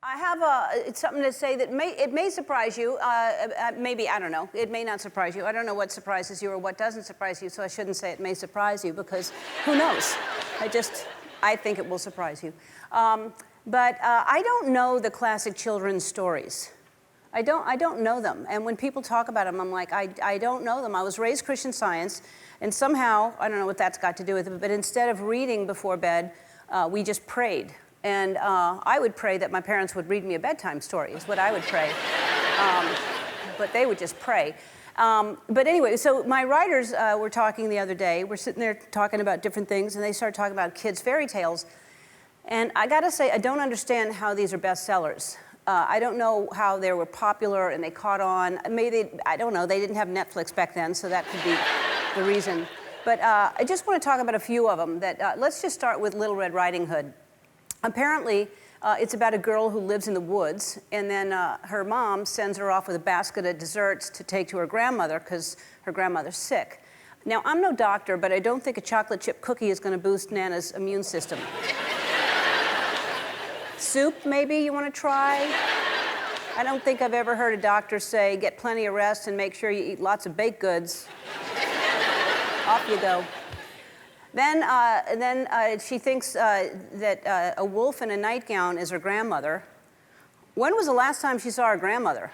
I have it's something to say that may surprise you. Maybe, I don't know. It may not surprise you. I don't know what surprises you or what doesn't surprise you, so I shouldn't say it may surprise you because who knows? I think it will surprise you. But I don't know the classic children's stories. I don't know them. And when people talk about them, I'm like, I don't know them. I was raised Christian Science, and somehow, I don't know what that's got to do with it, but instead of reading before bed, we just prayed. And I would pray that my parents would read me a bedtime story, is what I would pray. But they would just pray. But anyway, so my writers were talking the other day. We're sitting there talking about different things, and they started talking about kids' fairy tales. And I gotta say, I don't understand how these are bestsellers. I don't know how they were popular and they caught on. Maybe, I don't know, they didn't have Netflix back then, so that could be the reason. But I just want to talk about a few of them. Let's just start with Little Red Riding Hood. Apparently, it's about a girl who lives in the woods, and then her mom sends her off with a basket of desserts to take to her grandmother because her grandmother's sick. Now, I'm no doctor, but I don't think a chocolate chip cookie is going to boost Nana's immune system. Soup, maybe you want to try? I don't think I've ever heard a doctor say, get plenty of rest and make sure you eat lots of baked goods. Off you go. Then she thinks that a wolf in a nightgown is her grandmother. When was the last time she saw her grandmother?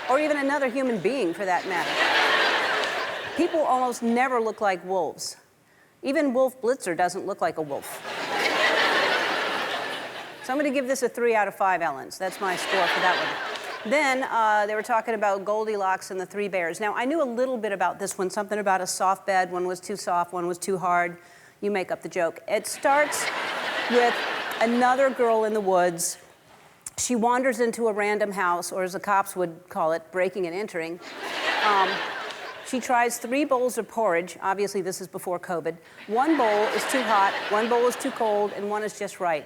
Or even another human being, for that matter. People almost never look like wolves. Even Wolf Blitzer doesn't look like a wolf. So I'm going to give this a 3 out of 5 Ellens. That's my score for that one. Then they were talking about Goldilocks and the 3 bears. Now, I knew a little bit about this one, something about a soft bed. One was too soft, one was too hard. You make up the joke. It starts with another girl in the woods. She wanders into a random house, or as the cops would call it, breaking and entering. She tries 3 bowls of porridge. Obviously, this is before COVID. 1 bowl is too hot, 1 bowl is too cold, and 1 is just right.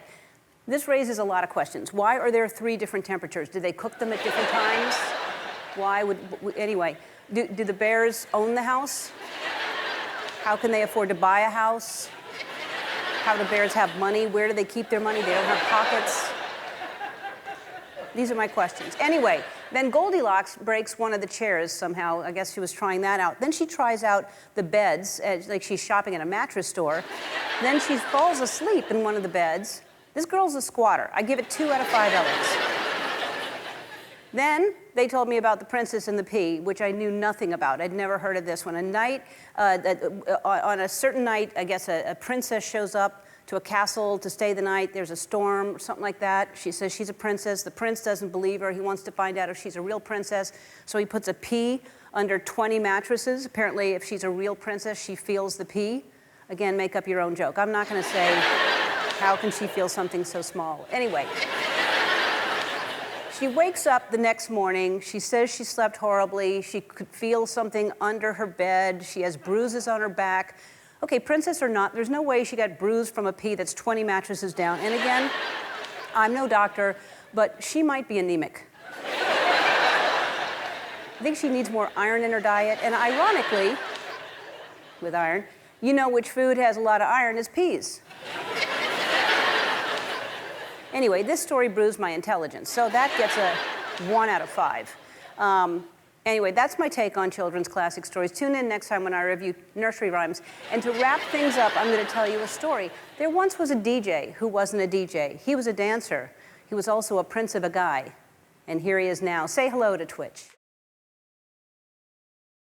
This raises a lot of questions. Why are there 3 different temperatures? Did they cook them at different times? Why would, anyway, do the bears own the house? How can they afford to buy a house? How do bears have money? Where do they keep their money? They don't have pockets. These are my questions. Anyway, then Goldilocks breaks one of the chairs somehow. I guess she was trying that out. Then she tries out the beds, like she's shopping at a mattress store. Then she falls asleep in one of the beds. This girl's a squatter. I give it 2 out of 5 Ellens. Then they told me about The Princess and the Pea, which I knew nothing about. I'd never heard of this one. On a certain night, I guess a princess shows up to a castle to stay the night. There's a storm or something like that. She says she's a princess. The prince doesn't believe her. He wants to find out if she's a real princess. So he puts a pea under 20 mattresses. Apparently, if she's a real princess, she feels the pea. Again, make up your own joke. I'm not going to say, how can she feel something so small? Anyway, she wakes up the next morning. She says she slept horribly. She could feel something under her bed. She has bruises on her back. Okay, princess or not, there's no way she got bruised from a pea that's 20 mattresses down. And again, I'm no doctor, but she might be anemic. I think she needs more iron in her diet. And ironically, with iron, you know which food has a lot of iron is peas. Anyway, this story bruised my intelligence, so that gets a 1 out of 5. Anyway, that's my take on children's classic stories. Tune in next time when I review nursery rhymes. And to wrap things up, I'm going to tell you a story. There once was a DJ who wasn't a DJ. He was a dancer. He was also a prince of a guy. And here he is now. Say hello to Twitch.